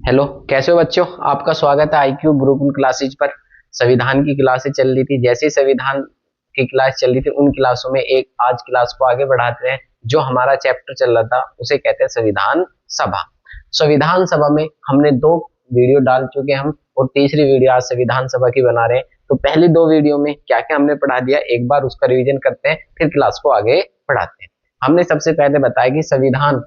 Hello, कैसे हो बच्चों। आपका स्वागत है आईक्यू गुरुकुल क्लासेज पर। संविधान की क्लासें चल रही थी। जैसे ही संविधान की क्लास चल रही थी उन क्लासों में एक आज क्लास को आगे बढ़ाते हैं। जो हमारा चैप्टर चल रहा था उसे कहते हैं संविधान सभा। संविधान सभा में हमने 2 वीडियो डाल चुके हैं हम, और तीसरी वीडियो आज संविधान सभा की बना रहे हैं। तो पहली 2 वीडियो में क्या क्या हमने पढ़ा दिया, एक बार उसका रिवीजन करते हैं, फिर क्लास को आगे बढ़ाते हैं। हमने सबसे पहले बताया कि संविधान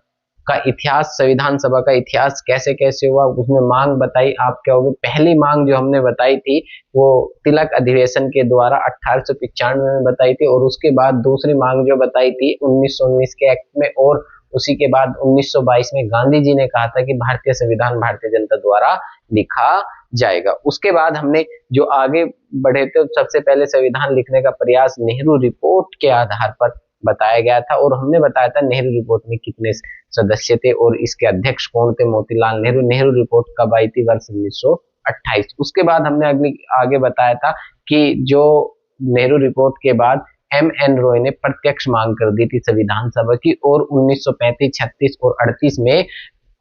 का इतिहास, संविधान सभा का इतिहास कैसे कैसे हुआ, उसमें मांग बताई। आप क्या होगे, पहली मांग जो हमने बताई थी वो तिलक अधिवेशन के द्वारा 1895 में बताई थी, और उसके बाद दूसरी मांग जो बताई थी 1919 के एक्ट में, और उसी के बाद 1922 में गांधी जी ने कहा था कि भारतीय संविधान भारतीय जनता द्वारा लिखा जाएगा। उसके बाद हमने जो आगे बढ़े थे, सबसे पहले संविधान लिखने का प्रयास नेहरू रिपोर्ट के आधार पर बताया गया था, और हमने बताया था नेहरू रिपोर्ट में कितने सदस्य थे और इसके अध्यक्ष कौन थे, मोतीलाल नेहरू। नेहरू रिपोर्ट कब आई थी, वर्ष 1928। उसके बाद हमने आगे बताया था कि जो नेहरू रिपोर्ट के बाद एम.एन. रॉय ने प्रत्यक्ष मांग कर दी थी संविधान सभा की, और 1935, 36 और 38 में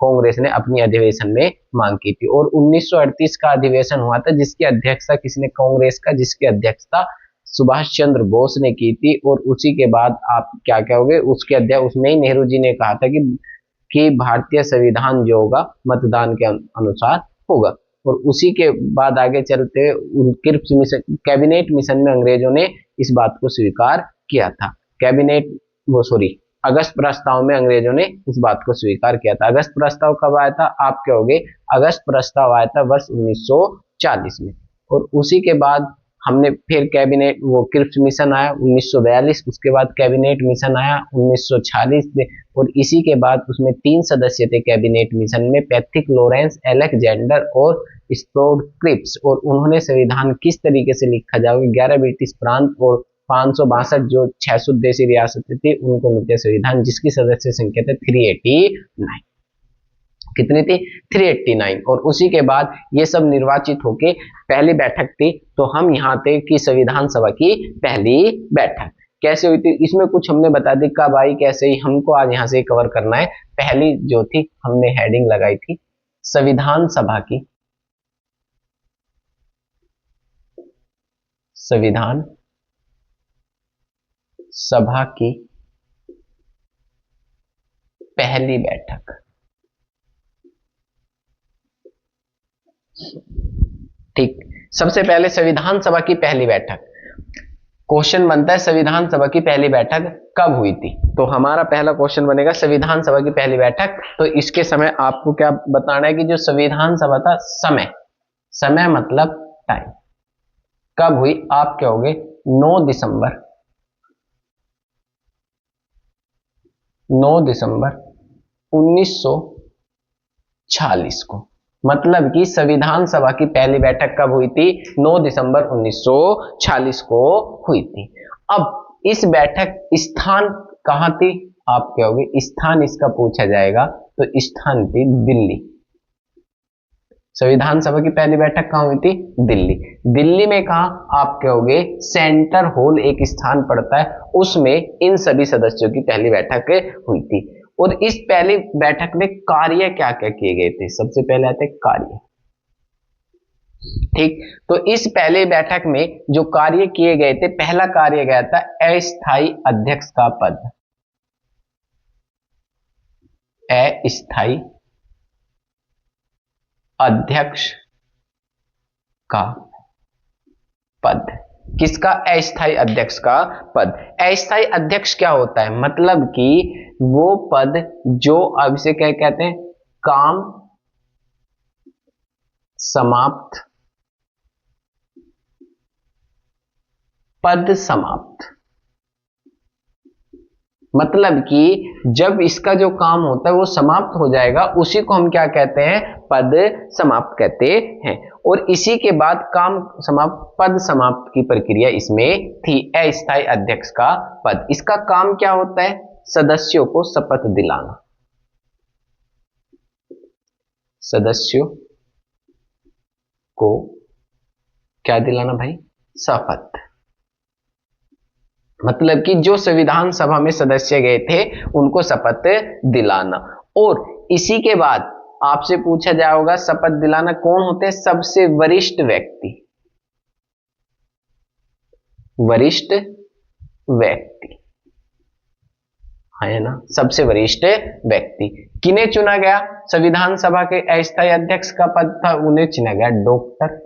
कांग्रेस ने अपनी अधिवेशन में मांग की थी। और 1938 का अधिवेशन हुआ था जिसकी अध्यक्षता किसने, कांग्रेस का, जिसकी अध्यक्षता सुभाष चंद्र बोस ने की थी। और उसी के बाद आप क्या कहोगे, उसके अध्यक्ष उसमें ही नेहरू जी ने कहा था कि भारतीय संविधान जो होगा मतदान के अनुसार होगा। और उसी के बाद आगे चलते क्रिप्स मिशन, कैबिनेट मिशन में अंग्रेजों ने इस बात को स्वीकार किया था। कैबिनेट वो सॉरी अगस्त प्रस्ताव में अंग्रेजों ने इस बात को स्वीकार किया था। अगस्त प्रस्ताव कब आया था, आप कहोगे अगस्त प्रस्ताव आया था वर्ष 1940 में। और उसी के बाद हमने फिर कैबिनेट वो क्रिप्स मिशन आया 1942, उसके बाद कैबिनेट मिशन आया 1946 में, और इसी के बाद उसमें 3 सदस्य थे कैबिनेट मिशन में, पैट्रिक लॉरेंस, अलेक्जेंडर और स्टोड क्रिप्स। और उन्होंने संविधान किस तरीके से लिखा जाएगा, 11 ब्रिटिश प्रांत और 562 जो 600 देशी रियासतें थी उनको मिलते संविधान, जिसकी सदस्य संख्या थे 389। कितनी थी, 389। और उसी के बाद ये सब निर्वाचित होके पहली बैठक थी। तो हम यहाँ थे कि संविधान सभा की पहली बैठक कैसे हुई थी, इसमें कुछ हमने बता दी कब आई कैसे ही, हमको आज यहाँ से कवर करना है। पहली जो थी हमने हेडिंग लगाई थी संविधान सभा की, संविधान सभा की पहली बैठक। ठीक, सबसे पहले संविधान सभा की पहली बैठक, क्वेश्चन बनता है संविधान सभा की पहली बैठक कब हुई थी। तो हमारा पहला क्वेश्चन बनेगा संविधान सभा की पहली बैठक। तो इसके समय आपको क्या बताना है कि जो संविधान सभा था, समय, समय मतलब टाइम, कब हुई, आप क्या होगे 9 दिसंबर 1946 को। मतलब कि संविधान सभा की पहली बैठक कब हुई थी, 9 दिसंबर 1946 को हुई थी। अब इस बैठक स्थान कहां थी, आप कहोगे स्थान इसका पूछा जाएगा तो स्थान थी दिल्ली। संविधान सभा की पहली बैठक कहां हुई थी, दिल्ली। दिल्ली में कहा, आप कहोगे सेंटर हॉल एक स्थान पड़ता है, उसमें इन सभी सदस्यों की पहली बैठक हुई थी। और इस पहली बैठक में कार्य क्या क्या किए गए थे, सबसे पहले आते कार्य। ठीक, तो इस पहले बैठक में जो कार्य किए गए थे, पहला कार्य गया था अस्थायी अध्यक्ष का पद, अस्थायी अध्यक्ष का पद। किसका, अस्थायी अध्यक्ष का पद। अस्थायी अध्यक्ष क्या होता है, मतलब कि वो पद जो, अब इसे क्या कहते हैं, काम समाप्त, पद समाप्त। मतलब कि जब इसका जो काम होता है वो समाप्त हो जाएगा, उसी को हम क्या कहते हैं, पद समाप्त कहते हैं। और इसी के बाद काम समाप्त, पद समाप्त की प्रक्रिया इसमें थी, अस्थायी अध्यक्ष का पद। इसका काम क्या होता है, सदस्यों को शपथ दिलाना, सदस्यों को क्या दिलाना भाई, शपथ। मतलब कि जो संविधान सभा में सदस्य गए थे उनको शपथ दिलाना। और इसी के बाद आपसे पूछा जाएगा शपथ दिलाना कौन होते हैं सबसे वरिष्ठ व्यक्ति, वरिष्ठ व्यक्ति है ना, सबसे वरिष्ठ व्यक्ति। किन्हें चुना गया, संविधान सभा के अस्थायी अध्यक्ष का पद था, उन्हें चुना गया डॉक्टर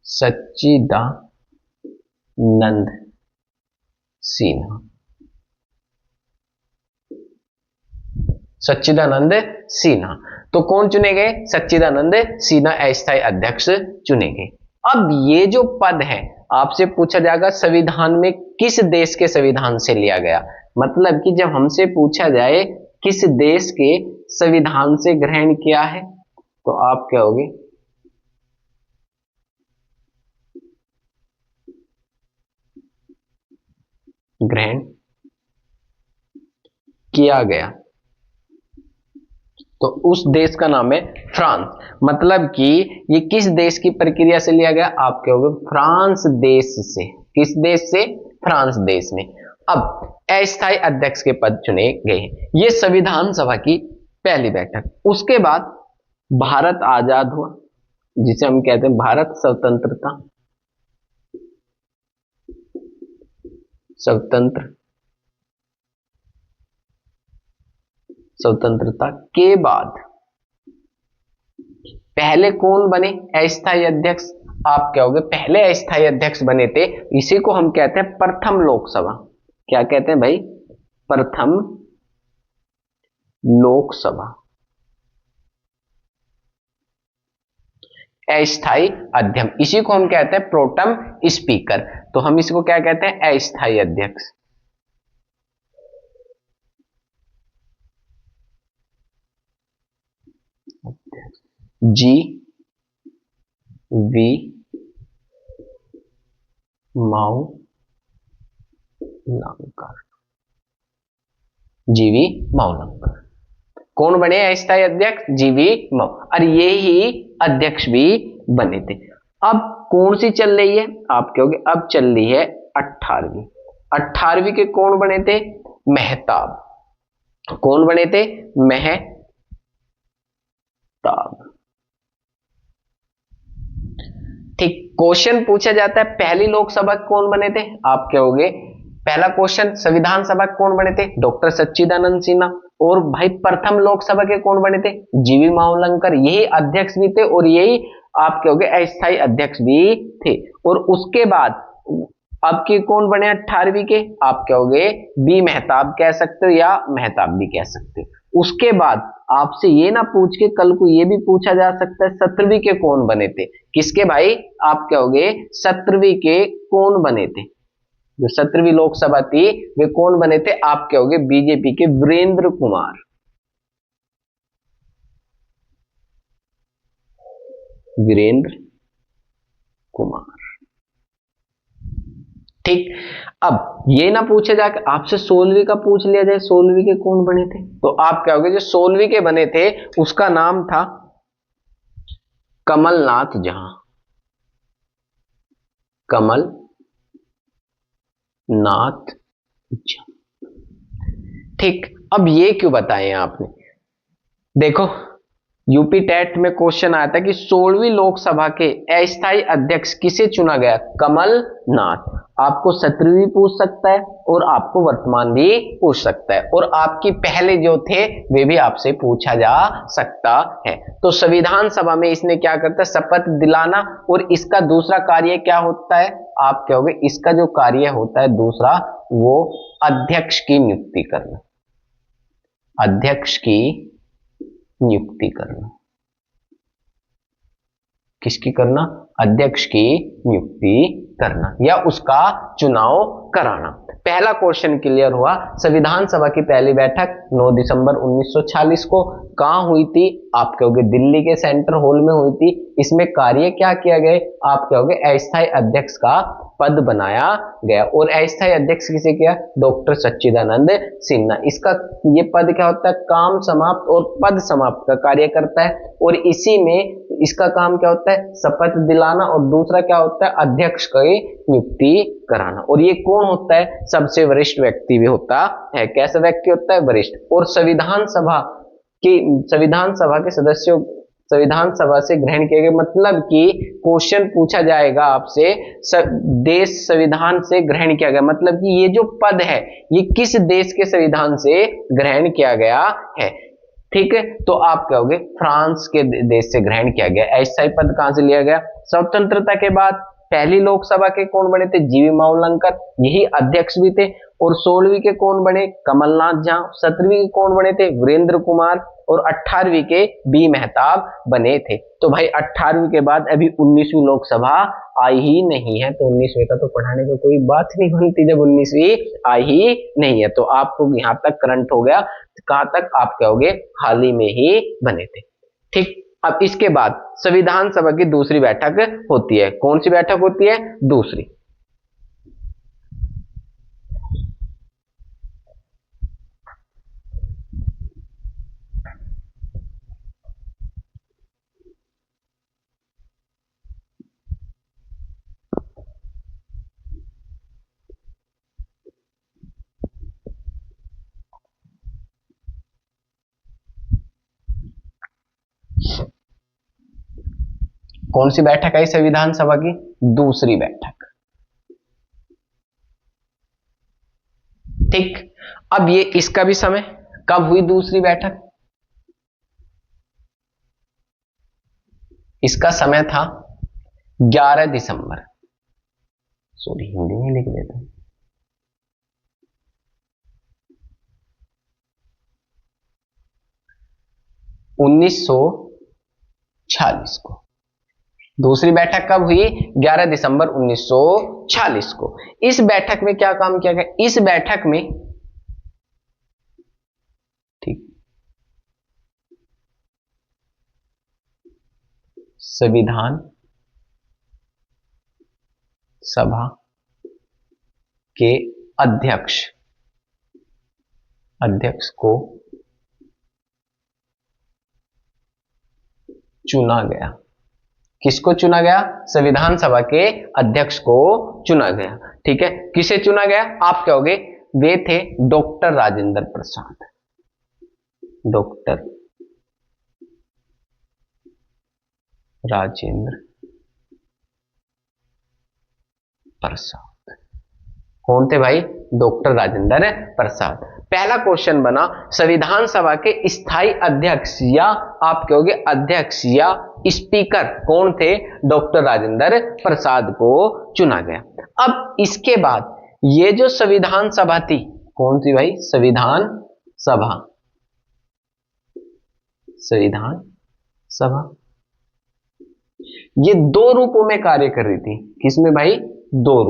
सच्चिदानंद सिन्हा। सच्चिदानंद सिन्हा, तो कौन चुने गए, सच्चिदानंद सिन्हा अस्थायी अध्यक्ष चुने गए। अब ये जो पद है आपसे पूछा जाएगा संविधान में किस देश के संविधान से लिया गया, मतलब कि जब हमसे पूछा जाए किस देश के संविधान से ग्रहण किया है तो आप क्या होगे, ग्रहण किया गया, तो उस देश का नाम है फ्रांस। मतलब कि ये किस देश की प्रक्रिया से लिया गया, आप कहोगे फ्रांस देश से। किस देश से, फ्रांस देश में। अब अस्थायी अध्यक्ष के पद चुने गए हैं। ये संविधान सभा की पहली बैठक। उसके बाद भारत आजाद हुआ, जिसे हम कहते हैं भारत स्वतंत्रता, स्वतंत्रता के बाद पहले कौन बने अस्थायी अध्यक्ष, आप क्या होगे, पहले अस्थायी अध्यक्ष बने थे, इसी को हम कहते हैं प्रथम लोकसभा। क्या कहते हैं भाई, प्रथम लोकसभा। अस्थायी अध्यक्ष, इसी को हम कहते हैं प्रोटम स्पीकर, तो हम इसको क्या कहते हैं, अस्थायी अध्यक्ष। जी वी मावलंकर, जीवी मावलंकर कौन बने अस्थायी अध्यक्ष, जीवी माव, और ये ही अध्यक्ष भी बने थे। अब कौन सी चल रही है, आप कहोगे अब चल रही है 18वीं। 18वीं के कौन बने थे, मेहताब। कौन बने थे, मेहताब। ठीक, क्वेश्चन पूछा जाता है पहली लोकसभा कौन बने थे, आप कहोगे पहला क्वेश्चन संविधान सभा कौन बने थे, डॉक्टर सच्चिदानंद सिन्हा। और भाई प्रथम लोकसभा के कौन बने थे, जीवी मावलंकर, यही अध्यक्ष भी थे और यही आप कहोगे अस्थायी अध्यक्ष भी थे। और उसके बाद अब के कौन बने 18वीं के, आप कहोगे बी मेहताब कह सकते हो या मेहताब भी कह सकते हो। उसके बाद आपसे ये ना पूछ के कल को ये भी पूछा जा सकता है 17वीं के कौन बने थे, किसके भाई, आप कहोगे 17वीं के कौन बने थे, जो 17वीं लोकसभा थी वे कौन बने थे, आप कहोगे बीजेपी के वीरेंद्र कुमार। वीरेंद्र कुमार। ठीक, अब ये ना पूछा जाए कि आपसे 16वीं का पूछ लिया जाए 16वीं के कौन बने थे, तो आप कहोगे जो 16वीं के बने थे उसका नाम था कमलनाथ झा। कमलनाथ झा। ठीक, अब ये क्यों बताएं आपने, देखो यूपी टेट में क्वेश्चन आया था कि 16वीं लोकसभा के अस्थायी अध्यक्ष किसे चुना गया, कमलनाथ। आपको 17वीं पूछ सकता है और आपको वर्तमान भी पूछ सकता है, और आपकी पहले जो थे वे भी आपसे पूछा जा सकता है। तो संविधान सभा में इसने क्या करता है, शपथ दिलाना, और इसका दूसरा कार्य क्या होता है, आप कहोगे इसका जो कार्य होता है दूसरा वो अध्यक्ष की नियुक्ति करना। अध्यक्ष की नियुक्ति करना, किसकी करना, अध्यक्ष की नियुक्ति करना या उसका चुनाव कराना। पहला क्वेश्चन क्लियर हुआ। संविधान सभा की पहली बैठक 9 दिसंबर 1946 को कहां हुई थी, आप कहोगे दिल्ली के सेंट्रल हॉल में हुई थी। इसमें कार्य क्या किया गया, आप कहोगे अस्थायी अध्यक्ष का पद बनाया गया, और अस्थायी अध्यक्ष किसे किया, डॉक्टर सच्चिदानंद सिन्हा। इसका ये पद क्या होता है, काम समाप्त और पद समाप्त का कार्य करता है, और इसी में इसका काम क्या होता है, शपथ दिलाना दिलाना, और दूसरा क्या होता है, अध्यक्ष की नियुक्ति कराना। और ये कौन होता है, सबसे वरिष्ठ व्यक्ति भी होता है। कैसा व्यक्ति होता है, वरिष्ठ। और संविधान सभा के सदस्यों संविधान सभा से ग्रहण किए गए, मतलब कि क्वेश्चन पूछा जाएगा आपसे, देश संविधान से ग्रहण किया गया, मतलब कि ये जो पद है ये किस देश के संविधान से ग्रहण किया गया है। ठीक है, तो आप कहोगे फ्रांस के देश से ग्रहण किया गया। ऐसा ही पद कहां से लिया गया, स्वतंत्रता के बाद पहली लोकसभा के कौन बने थे, जीवी मावलंकर, यही अध्यक्ष भी थे। और 16वीं के कौन बने, कमलनाथ झा। 17वीं के कौन बने थे, वीरेंद्र कुमार। और 18वीं के बी मेहताब बने थे। तो भाई 18वीं के बाद अभी 19वीं लोकसभा आई ही नहीं है, तो 19वीं का तो पढ़ाने को कोई बात नहीं बनती जब 19वीं आई ही नहीं है। तो आपको यहां तक करंट हो गया, कहां तक, आप कहोगे हाल ही में ही बने थे। ठीक, अब इसके बाद संविधान सभा की दूसरी बैठक होती है। कौन सी बैठक होती है, दूसरी। कौन सी बैठक आई संविधान सभा की, दूसरी बैठक। ठीक, अब ये इसका भी समय, कब हुई दूसरी बैठक, इसका समय था 11 दिसंबर, सॉरी हिंदी में लिख देता हूं, 1946 को। दूसरी बैठक कब हुई, 11 दिसंबर 1946 को। इस बैठक में क्या काम किया गया, इस बैठक में, ठीक, संविधान सभा के अध्यक्ष को चुना गया। किसको चुना गया, संविधान सभा के अध्यक्ष को चुना गया। ठीक है, किसे चुना गया, आप कहोगे वे थे डॉक्टर राजेंद्र प्रसाद। डॉक्टर राजेंद्र प्रसाद कौन थे भाई, डॉक्टर राजेंद्र प्रसाद। पहला क्वेश्चन बना, संविधान सभा के स्थायी अध्यक्ष या आप कहोगे अध्यक्ष या स्पीकर कौन थे, डॉक्टर राजेंद्र प्रसाद को चुना गया। अब इसके बाद ये जो संविधान सभा थी, कौन सी भाई, संविधान सभा, संविधान सभा ये दो रूपों में कार्य कर रही थी। किसमें भाई, दो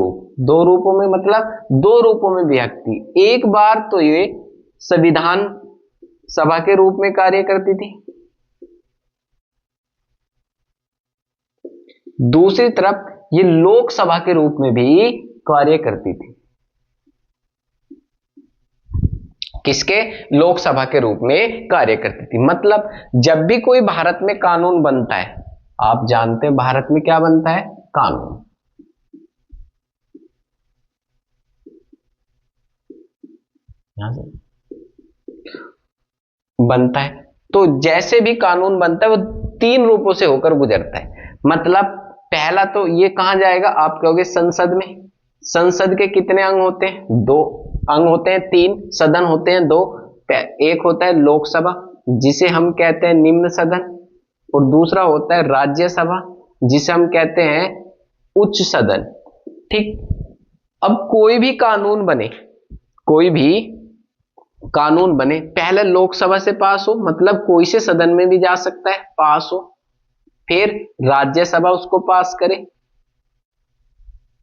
रूपों में, मतलब दो रूपों में विभक्ति। एक बार तो ये संविधान सभा के रूप में कार्य करती थी, दूसरी तरफ ये लोकसभा के रूप में भी कार्य करती थी। किसके, लोकसभा के रूप में कार्य करती थी। मतलब जब भी कोई भारत में कानून बनता है, आप जानते हैं भारत में क्या बनता है, कानून। यहां से बनता है, तो जैसे भी कानून बनता है वो तीन रूपों से होकर गुजरता है। मतलब पहला तो ये कहां जाएगा, आप कहोगे संसद में। संसद के कितने अंग होते हैं, दो अंग होते हैं, तीन सदन होते हैं, दो। एक होता है लोकसभा जिसे हम कहते हैं निम्न सदन, और दूसरा होता है राज्यसभा जिसे हम कहते हैं उच्च सदन। ठीक, अब कोई भी कानून बने पहले लोकसभा से पास हो, मतलब कोई से सदन में भी जा सकता है, पास हो, फिर राज्यसभा उसको पास करे।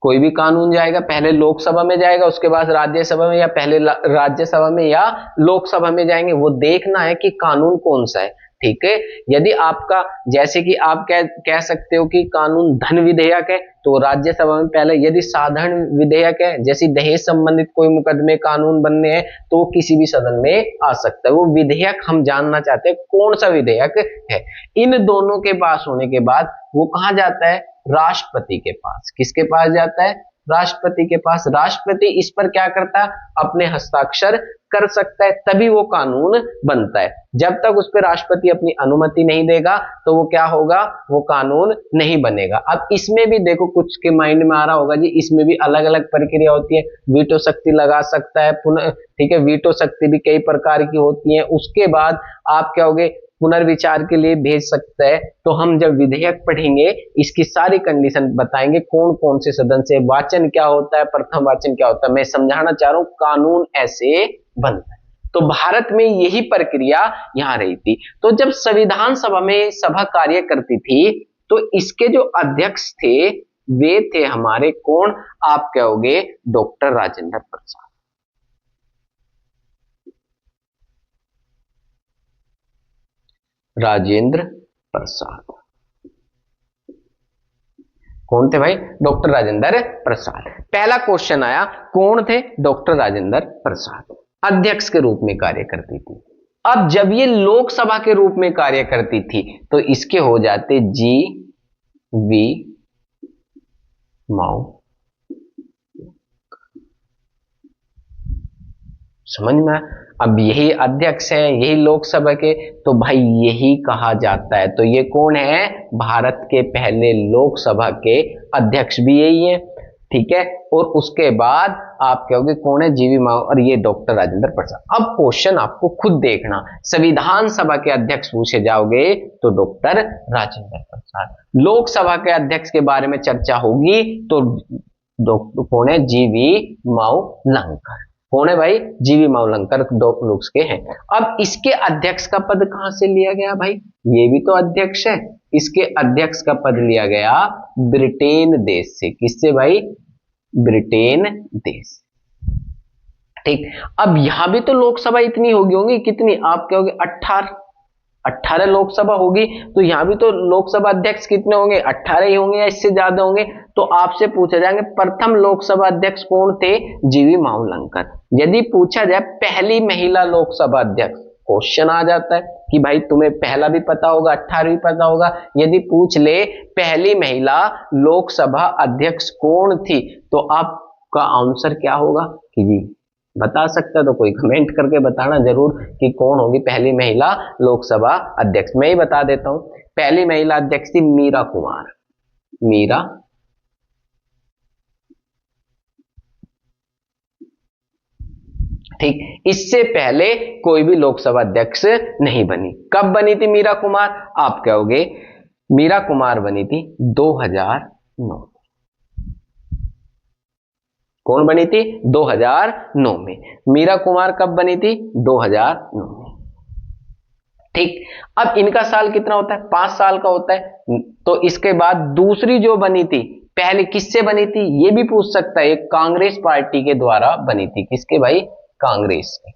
कोई भी कानून जाएगा पहले लोकसभा में जाएगा, उसके बाद राज्यसभा में, या पहले राज्यसभा में या लोकसभा में जाएंगे। वो देखना है कि कानून कौन सा है, ठीक है। यदि आपका, जैसे कि आप कह सकते हो कि कानून धन विधेयक है, तो राज्यसभा में पहले, यदि साधारण विधेयक है, जैसे दहेज संबंधित कोई मुकदमे कानून बनने हैं, तो किसी भी सदन में आ सकता है। वो विधेयक हम जानना चाहते हैं कौन सा विधेयक है। इन दोनों के पास होने के बाद वो कहां जाता है? राष्ट्रपति के पास। किसके पास जाता है? राष्ट्रपति के पास। राष्ट्रपति इस पर क्या करता है? अपने हस्ताक्षर कर सकता है, तभी वो कानून बनता है। जब तक उस पर राष्ट्रपति अपनी अनुमति नहीं देगा तो वो क्या होगा? वो कानून नहीं बनेगा। अब इसमें भी देखो, कुछ के माइंड में आ रहा होगा जी, इसमें भी अलग अलग प्रक्रिया होती है। वीटो शक्ति लगा सकता है पुनः, ठीक है, वीटो शक्ति भी कई प्रकार की होती है। उसके बाद आप क्या होगे? पुनर्विचार के लिए भेज सकता है। तो हम जब विधेयक पढ़ेंगे इसकी सारी कंडीशन बताएंगे, कौन कौन से सदन से, वाचन क्या होता है, प्रथम वाचन क्या होता है। मैं समझाना चाह रहा हूं कानून ऐसे बनता है। तो भारत में यही प्रक्रिया यहां रही थी। तो जब संविधान सभा में सभा कार्य करती थी तो इसके जो अध्यक्ष थे वे थे हमारे कौन? आप कहोगे डॉक्टर राजेंद्र प्रसाद। राजेंद्र प्रसाद कौन थे भाई? डॉक्टर राजेंद्र प्रसाद। पहला क्वेश्चन आया, कौन थे? डॉक्टर राजेंद्र प्रसाद। अध्यक्ष के रूप में कार्य करती थी। अब जब ये लोकसभा के रूप में कार्य करती थी तो इसके हो जाते जी वी माओ। समझ में? अब यही अध्यक्ष है, यही लोकसभा के, तो भाई यही कहा जाता है। तो ये कौन है? भारत के पहले लोकसभा के अध्यक्ष भी यही है, ठीक है। और उसके बाद आप कहोगे कौन है? जीवी माओ, और ये डॉक्टर राजेंद्र प्रसाद। अब क्वेश्चन आपको खुद देखना, संविधान सभा के अध्यक्ष पूछे जाओगे तो डॉक्टर राजेंद्र प्रसाद। लोकसभा के अध्यक्ष के बारे में चर्चा होगी तो कौन है? जीवी माओ लंकर। कौन है भाई? जीवी माओ लंकर दो लोग के हैं। अब इसके अध्यक्ष का पद कहां से लिया गया भाई? ये भी तो अध्यक्ष है। इसके अध्यक्ष का पद लिया गया ब्रिटेन देश से। किससे भाई? ब्रिटेन देश, ठीक। अब यहां भी तो लोकसभा इतनी होगी, होंगी कितनी? आप कहोगे 18 लोकसभा होगी। तो यहां भी तो लोकसभा अध्यक्ष कितने होंगे? 18 ही होंगे या इससे ज्यादा होंगे? तो आपसे पूछा जाएंगे प्रथम लोकसभा अध्यक्ष कौन थे? जीवी माओ लंकर। यदि पूछा जाए पहली महिला लोकसभा अध्यक्ष, क्वेश्चन आ जाता है कि भाई तुम्हें पहला भी पता होगा, 18 भी पता होगा। यदि पूछ ले पहली महिला लोकसभा अध्यक्ष कौन थी, तो आपका आंसर क्या होगा? कि जी बता सकता तो कोई कमेंट करके बताना जरूर कि कौन होगी पहली महिला लोकसभा अध्यक्ष। मैं ही बता देता हूं, पहली महिला अध्यक्ष थी मीरा कुमार। मीरा ठीक। इससे पहले कोई भी लोकसभा अध्यक्ष नहीं बनी। कब बनी थी मीरा कुमार? आप कहोगे मीरा कुमार बनी थी 2009। कौन बनी थी? 2009 में। मीरा कुमार कब बनी थी? 2009 में, ठीक। अब इनका साल कितना होता है? 5 साल का होता है। तो इसके बाद दूसरी जो बनी थी, पहले किससे बनी थी ये भी पूछ सकता है। कांग्रेस पार्टी के द्वारा बनी थी। किसके भाई? कांग्रेस के।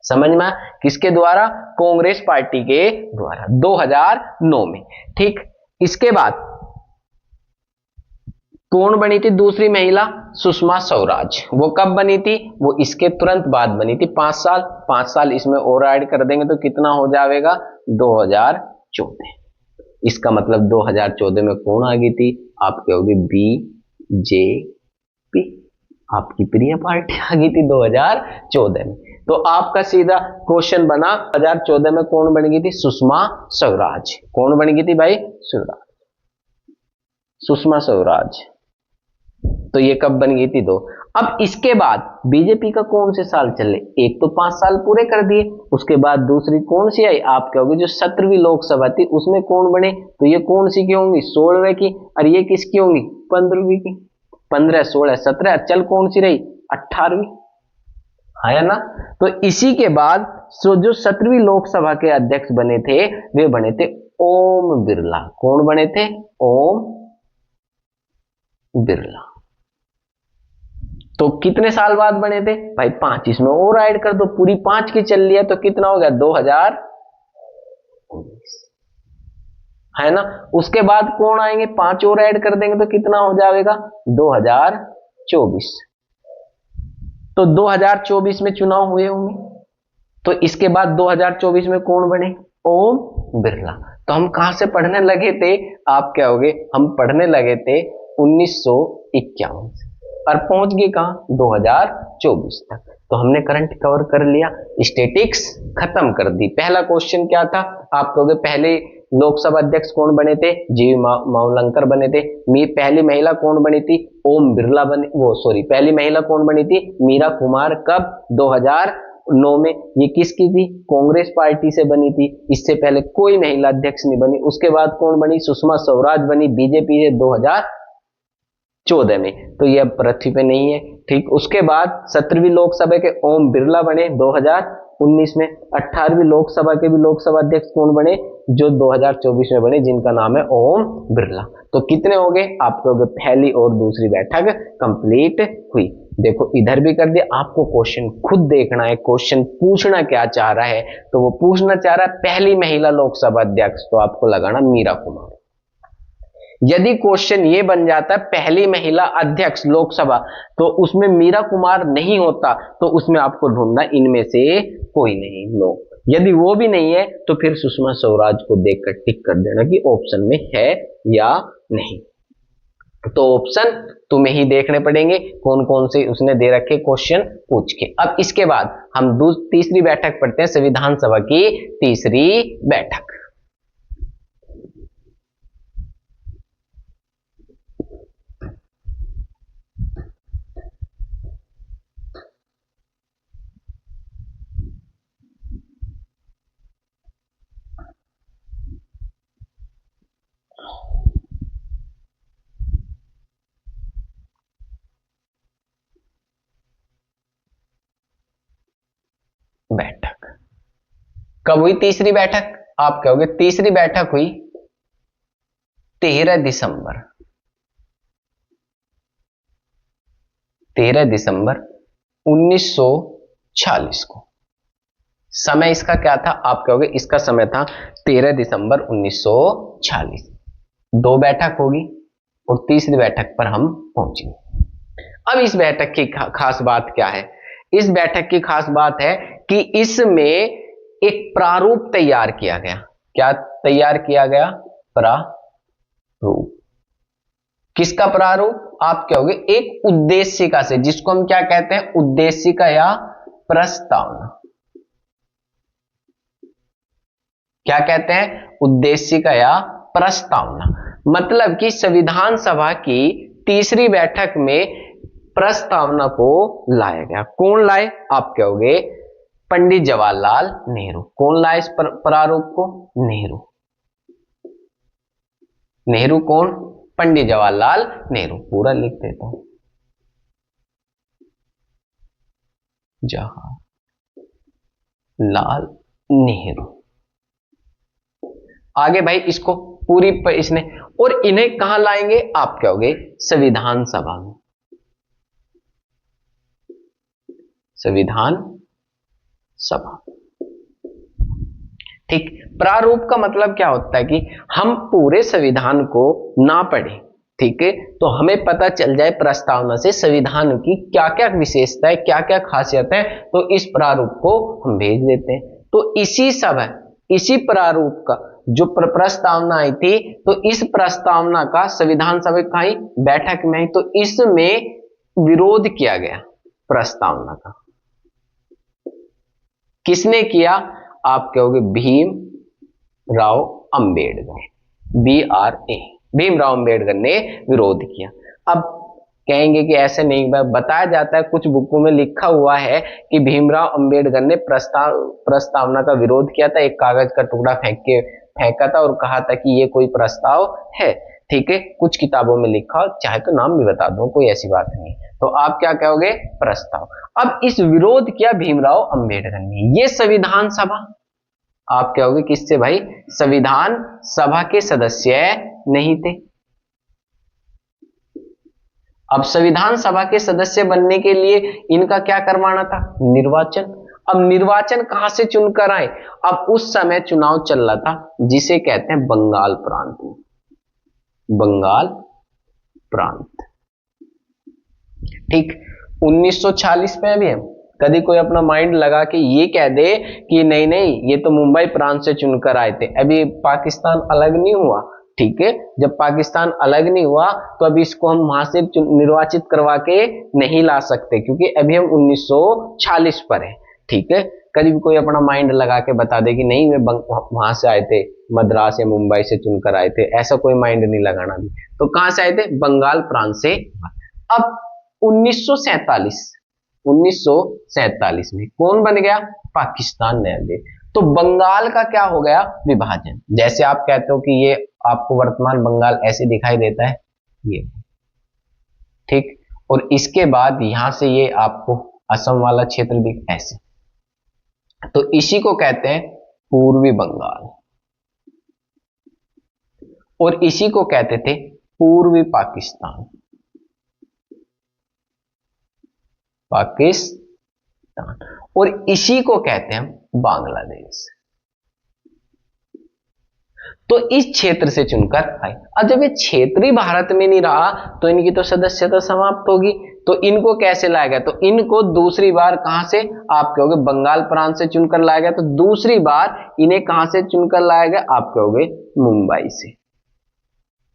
समझ में? किसके द्वारा? कांग्रेस पार्टी के द्वारा 2009 में, ठीक। इसके बाद कौन बनी थी दूसरी महिला? सुषमा स्वराज। वो कब बनी थी? वो इसके तुरंत बाद बनी थी। 5 साल इसमें और ऐड कर देंगे तो कितना हो जाएगा? 2014। इसका मतलब 2014 में कौन आ गई थी? आप कहोगे बीजेपी, आपकी प्रिय पार्टी आ गई थी 2014 में। तो आपका सीधा क्वेश्चन बना 2014 में कौन बन गई थी? सुषमा स्वराज। कौन बन गई थी भाई? स्वराज, सुषमा स्वराज। तो ये कब बन गई थी? 2। अब इसके बाद बीजेपी का कौन से साल चले? एक तो 5 साल पूरे कर दिए, उसके बाद दूसरी कौन सी आई? आप कहोगे जो 17वीं लोकसभा थी उसमें कौन बने? तो ये कौन सी की होंगी? 16वें की। और ये किसकी होंगी? 15वीं की। 15, 16, 17, चल कौन सी रही? 18वीं, है ना। तो इसी के बाद जो 17वीं लोकसभा के अध्यक्ष बने थे वे बने थे ओम बिरला। कौन बने थे? ओम बिरला। तो कितने साल बाद बने थे भाई? 5। इसमें और ऐड कर दो, पूरी 5 की चल रही है तो कितना हो गया? 2014। 19 है ना। उसके बाद कौन आएंगे, 5 और ऐड कर देंगे तो कितना हो जाएगा 2024। तो 2024 में चुनाव हुए होंगे, तो इसके बाद 2024 में कौन बने, ओम बिरला। तो हम कहां से पढ़ने लगे थे, आप क्या होगे, हम पढ़ने लगे थे 1951 से और पहुंच गए कहां 2024 तक। तो हमने करंट कवर कर लिया, स्टैटिक्स खत्म कर दी। पहला क्वेश्चन क्या था, आप कहोगे पहले लोकसभा अध्यक्ष कौन बने थे, जी मावलंकर बने थे। पहली महिला कौन बनी थी, ओम बिरला बने, पहली महिला कौन बनी थी, मीरा कुमार। कब, 2009 में। ये किसकी थी, कांग्रेस पार्टी से बनी थी। इससे पहले कोई महिला अध्यक्ष नहीं बनी। उसके बाद कौन बनी, सुषमा स्वराज बनी बीजेपी से 2014 में। तो ये अब पृथ्वी पे नहीं है, ठीक। उसके बाद 17वीं लोकसभा के ओम बिरला बने 2019 में। 18वीं लोकसभा के भी लोकसभा अध्यक्ष कौन बने, जो 2024 में बने, जिनका नाम है ओम बिरला। तो कितने हो गए, आपके हो गए पहली और दूसरी बैठक कंप्लीट हुई। देखो इधर भी कर दिया। आपको क्वेश्चन खुद देखना है, क्वेश्चन पूछना क्या चाह रहा है। तो वो पूछना चाह रहा है पहली महिला लोकसभा अध्यक्ष, तो आपको लगाना मीरा कुमार। यदि क्वेश्चन ये बन जाता है पहली महिला अध्यक्ष लोकसभा, तो उसमें मीरा कुमार नहीं होता, तो उसमें आपको ढूंढना इनमें से कोई नहीं लो। यदि वो भी नहीं है तो फिर सुषमा स्वराज को देखकर टिक कर देना कि ऑप्शन में है या नहीं। तो ऑप्शन तुम्हें ही देखने पड़ेंगे कौन कौन से उसने दे रखे क्वेश्चन पूछ के। अब इसके बाद हम तीसरी बैठक पढ़ते हैं, संविधान सभा की तीसरी बैठक। बैठक कब हुई तीसरी बैठक, आप कहोगे तीसरी बैठक हुई 13 दिसंबर 1946 को। समय इसका क्या था, आप कहोगे इसका समय था 13 दिसंबर 1946। 2 बैठक होगी और तीसरी बैठक पर हम पहुंचेंगे। अब इस बैठक की खास बात क्या है, इस बैठक की खास बात है कि इसमें एक प्रारूप तैयार किया गया। क्या तैयार किया गया, प्रारूप। किसका प्रारूप, आप कहोगे एक उद्देशिका से, जिसको हम क्या कहते हैं, उद्देशिका या प्रस्तावना। क्या कहते हैं, उद्देशिका या प्रस्तावना। मतलब कि संविधान सभा की तीसरी बैठक में प्रस्तावना को लाया गया। कौन लाए, आप कहोगे पंडित जवाहरलाल नेहरू। कौन लाए इस प्रारूप को, नेहरू। नेहरू कौन, पंडित जवाहरलाल नेहरू। पूरा लिख देता हूं, जवाहरलाल नेहरू। आगे भाई इसको पूरी इसने, और इन्हें कहां लाएंगे, आप कहोगे संविधान सभा में। संविधान सभा, ठीक। प्रारूप का मतलब क्या होता है कि हम पूरे संविधान को ना पढ़ें, ठीक है, तो हमें पता चल जाए प्रस्तावना से संविधान की क्या क्या विशेषता है, क्या क्या खासियत है, तो इस प्रारूप को हम भेज देते हैं। तो इसी सभा, इसी प्रारूप का जो प्रस्तावना आई थी, तो इस प्रस्तावना का संविधान सभा की बैठक में, तो इसमें विरोध किया गया प्रस्तावना का। किसने किया, आप कहोगे भीमराव अंबेडकर, BRA, भीमराव अंबेडकर ने विरोध किया। अब कहेंगे कि ऐसे नहीं, बताया जाता है कुछ बुकों में लिखा हुआ है कि भीमराव अंबेडकर ने प्रस्तावना का विरोध किया था, एक कागज का टुकड़ा फेंका था और कहा था कि ये कोई प्रस्ताव है, ठीक है। कुछ किताबों में लिखा, चाहे तो नाम भी बता दूं, कोई ऐसी बात नहीं। तो आप क्या कहोगे, प्रस्ताव। अब इस विरोध किया भीमराव अंबेडकर ने, ये संविधान सभा, आप कहोगे किससे भाई, संविधान सभा के सदस्य नहीं थे। अब संविधान सभा के सदस्य बनने के लिए इनका क्या करवाना था, निर्वाचन। अब निर्वाचन कहां से चुनकर आए? अब उस समय चुनाव चल रहा था जिसे कहते हैं बंगाल प्रांत में, बंगाल प्रांत। ठीक, 1946 में भी हम कभी कोई अपना माइंड लगा के ये कह दे कि नहीं नहीं ये तो मुंबई प्रांत से चुनकर आए थे, अभी पाकिस्तान अलग नहीं हुआ। ठीक है, जब पाकिस्तान अलग नहीं हुआ तो अभी इसको हम वहां से निर्वाचित करवा के नहीं ला सकते, क्योंकि अभी हम 1946 पर है। ठीक है, करीब कोई अपना माइंड लगा के बता दे कि नहीं वे वहां से आए थे, मद्रास या मुंबई से चुनकर आए थे, ऐसा कोई माइंड नहीं लगाना भी। तो कहां से आए थे? बंगाल प्रांत से। अब 1947 में कौन बन गया? पाकिस्तान नया देश। तो बंगाल का क्या हो गया? विभाजन। जैसे आप कहते हो कि ये आपको वर्तमान बंगाल ऐसे दिखाई देता है, ये ठीक, और इसके बाद यहां से ये आपको असम वाला क्षेत्र भी ऐसे, तो इसी को कहते हैं पूर्वी बंगाल, और इसी को कहते थे पूर्वी पाकिस्तान, पाकिस्तान, और इसी को कहते हैं बांग्लादेश। तो इस क्षेत्र से चुनकर आए। अब जब ये क्षेत्रीय भारत में नहीं रहा तो इनकी तो सदस्यता समाप्त होगी, तो इनको कैसे लाया गया? तो इनको दूसरी बार कहां से? आप कहोगे बंगाल प्रांत से चुनकर लाया गया, तो दूसरी बार इन्हें कहां से चुनकर लाया गया? आप कहोगे मुंबई से,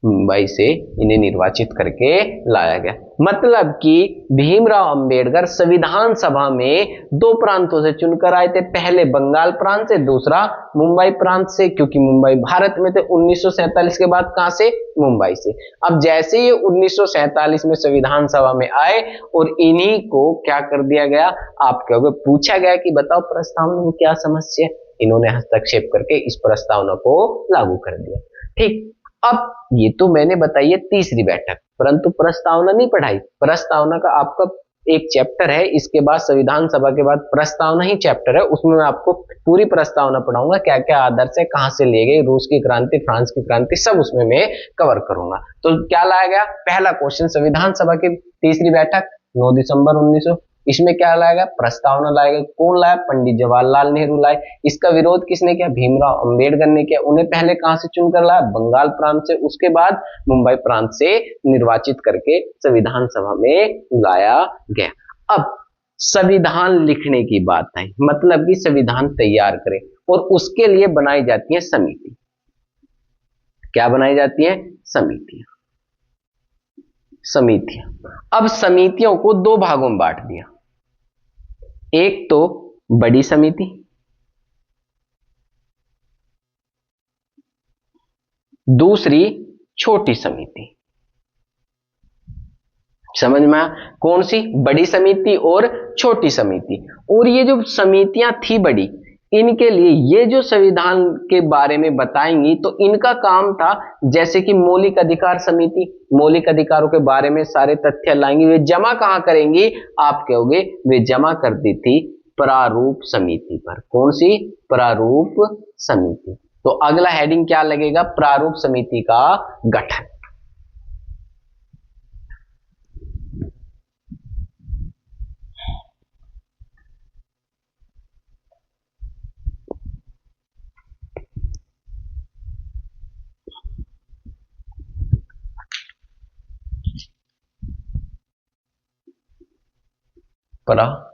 मुंबई से इन्हें निर्वाचित करके लाया गया। मतलब कि भीमराव अंबेडकर संविधान सभा में दो प्रांतों से चुनकर आए थे, पहले बंगाल प्रांत से, दूसरा मुंबई प्रांत से, क्योंकि मुंबई भारत में थे। 1947 के बाद कहां से? मुंबई से। अब जैसे ये 1947 में संविधान सभा में आए और इन्हीं को क्या कर दिया गया? आप कहोगे पूछा गया कि बताओ प्रस्तावना में क्या समस्या है, इन्होंने हस्तक्षेप करके इस प्रस्तावना को लागू कर दिया। ठीक, अब ये तो मैंने बताई है तीसरी बैठक, परंतु प्रस्तावना नहीं पढ़ाई। प्रस्तावना का आपका एक चैप्टर है, इसके बाद संविधान सभा के बाद प्रस्तावना ही चैप्टर है, उसमें मैं आपको पूरी प्रस्तावना पढ़ाऊंगा, क्या क्या आदर्श है, कहां से लिए गए, रूस की क्रांति, फ्रांस की क्रांति, सब उसमें मैं कवर करूंगा। तो क्या लाया गया? पहला क्वेश्चन, संविधान सभा की तीसरी बैठक 9 दिसंबर 1900, इसमें क्या लाया गया? प्रस्तावना लाया गया। कौन लाया? पंडित जवाहरलाल नेहरू लाए। इसका विरोध किसने किया? भीमराव अंबेडकर ने किया। उन्हें पहले कहां से चुनकर लाया? बंगाल प्रांत से, उसके बाद मुंबई प्रांत से निर्वाचित करके संविधान सभा में लाया गया। अब संविधान लिखने की बात है, मतलब कि संविधान तैयार करें, और उसके लिए बनाई जाती है समिति। क्या बनाई जाती है? समितियां। समितियां। अब समितियों को दो भागों में बांट दिया, एक तो बड़ी समिति, दूसरी छोटी समिति। समझ में आया? कौन सी? बड़ी समिति और छोटी समिति। और ये जो समितियां थी बड़ी, इनके लिए ये जो संविधान के बारे में बताएंगी, तो इनका काम था, जैसे कि मौलिक अधिकार समिति मौलिक अधिकारों के बारे में सारे तथ्य लाएंगी। वे जमा कहां करेंगी? आप कहोगे वे जमा करती थी प्रारूप समिति पर। कौन सी? प्रारूप समिति। तो अगला हेडिंग क्या लगेगा? प्रारूप समिति का गठन। प्रारूप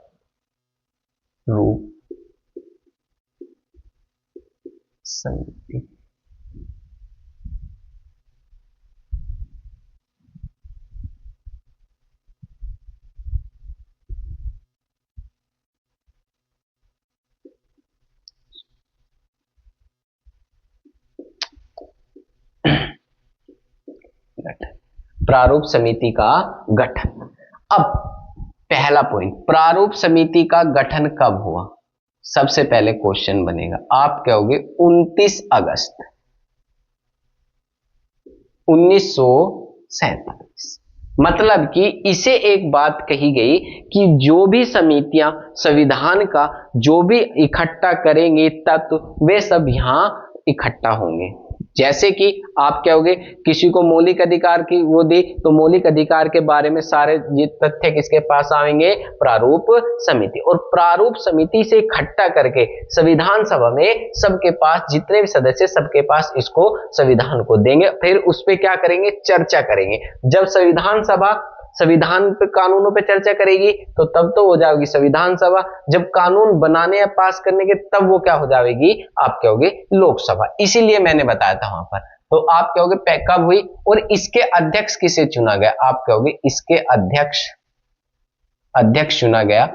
समिति। प्रारूप समिति का गठन। अब पहला पॉइंट, प्रारूप समिति का गठन कब हुआ? सबसे पहले क्वेश्चन बनेगा, आप कहोगे 29 अगस्त 1947। मतलब कि इसे एक बात कही गई कि जो भी समितियां संविधान का जो भी इकट्ठा करेंगे तत्व, वे सब यहां इकट्ठा होंगे। जैसे कि आप कहोगे किसी को मौलिक अधिकार की वो दी, तो मौलिक अधिकार के बारे में सारे ये तथ्य किसके पास आएंगे, प्रारूप समिति। और प्रारूप समिति से इकट्ठा करके संविधान सभा में सबके पास जितने भी सदस्य सबके पास इसको संविधान को देंगे, फिर उस पर क्या करेंगे, चर्चा करेंगे। जब संविधान सभा संविधान पे कानूनों पे चर्चा करेगी तो तब तो हो जाएगी संविधान सभा, जब कानून बनाने या पास करने के तब वो क्या हो जाएगी, आप कहोगे लोकसभा। इसीलिए मैंने बताया था वहां पर। तो आप कहोगे कब हुई और इसके अध्यक्ष किसे चुना गया, आप कहोगे इसके अध्यक्ष चुना गया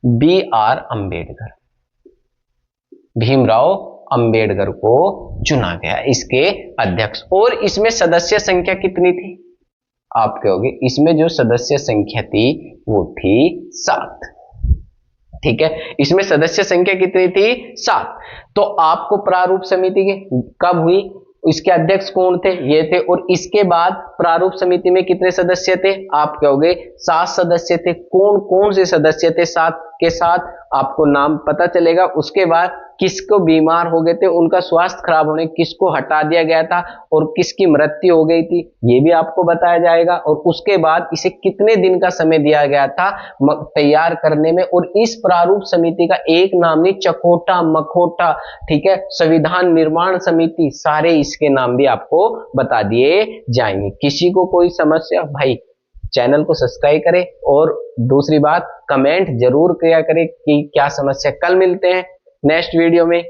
B.R. अम्बेडकर, भीमराव अंबेडकर को चुना गया इसके अध्यक्ष। और इसमें सदस्य संख्या कितनी थी, आप कहोगे इसमें जो सदस्य संख्या थी वो थी 7। ठीक है, इसमें सदस्य संख्या कितनी थी, 7। तो आपको प्रारूप समिति की कब हुई, इसके अध्यक्ष कौन थे, ये थे। और इसके बाद प्रारूप समिति में कितने सदस्य थे, आप कहोगे 7 सदस्य थे। कौन कौन से सदस्य थे 7 के साथ, आपको नाम पता चलेगा। उसके बाद किसको बीमार हो गए थे, उनका स्वास्थ्य खराब होने किसको हटा दिया गया था और किसकी मृत्यु हो गई थी, ये भी आपको बताया जाएगा। और उसके बाद इसे कितने दिन का समय दिया गया था तैयार करने में। और इस प्रारूप समिति का एक नाम नहीं, चकोटा मखोटा, ठीक है, संविधान निर्माण समिति, सारे इसके नाम भी आपको बता दिए जाएंगे। किसी को कोई समस्या, भाई चैनल को सब्सक्राइब करें और दूसरी बात कमेंट जरूर किया करें कि क्या समस्या। कल मिलते हैं नेक्स्ट वीडियो में।